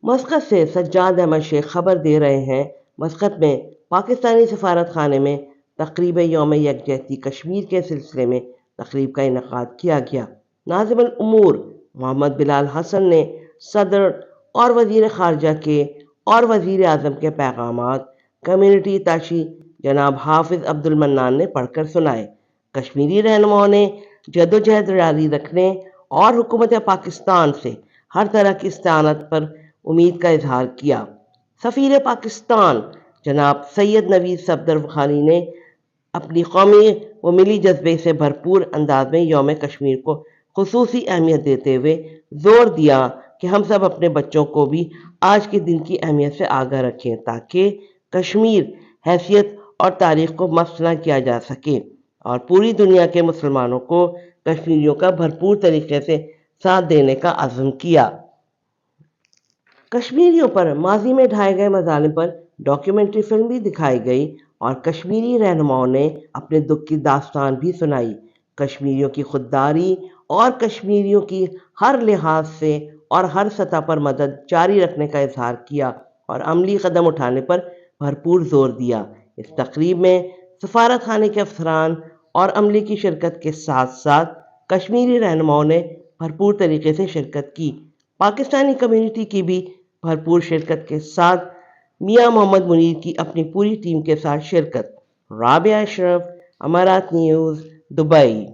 Muscat سے سجاد احمد شیخ خبر دے رہے ہیں، مسقط میں پاکستانی سفارت خانے میں تقریب یوم یکجہتی کشمیر کے سلسلے میں تقریب کا انعقاد کیا گیا۔ ناظم الامور محمد بلال حسن نے صدر اور وزیر خارجہ کے اور وزیر اعظم کے پیغامات کمیونٹی تاشی جناب حافظ عبد المنان نے پڑھ کر سنائے۔ کشمیری رہنماؤں نے جدوجہد جاری رکھنے اور حکومت پاکستان سے ہر طرح کی استعانت پر امید کا اظہار کیا۔ سفیر پاکستان جناب سید نوید صفدر خانی نے اپنی قومی و ملی جذبے سے بھرپور انداز میں یوم کشمیر کو خصوصی اہمیت دیتے ہوئے زور دیا کہ ہم سب اپنے بچوں کو بھی آج کے دن کی اہمیت سے آگاہ رکھیں تاکہ کشمیر حیثیت اور تاریخ کو مسخ نہ کیا جا سکے، اور پوری دنیا کے مسلمانوں کو کشمیریوں کا بھرپور طریقے سے ساتھ دینے کا عزم کیا۔ کشمیریوں پر ماضی میں ڈھائے گئے مظالم پر ڈاکیومنٹری فلم بھی دکھائی گئی اور کشمیری رہنماؤں نے اپنے دکھ کی داستان بھی سنائی۔ کشمیریوں کی خودداری اور کشمیریوں کی ہر لحاظ سے اور ہر سطح پر مدد جاری رکھنے کا اظہار کیا اور عملی قدم اٹھانے پر بھرپور زور دیا۔ اس تقریب میں سفارت خانے کے افسران اور عملے کی شرکت کے ساتھ ساتھ کشمیری رہنماؤں نے بھرپور طریقے سے شرکت کی۔ پاکستانی کمیونٹی کی بھی بھرپور شرکت کے ساتھ میاں محمد منیر کی اپنی پوری ٹیم کے ساتھ شرکت۔ رابعہ اشرف، امارات نیوز، دبئی۔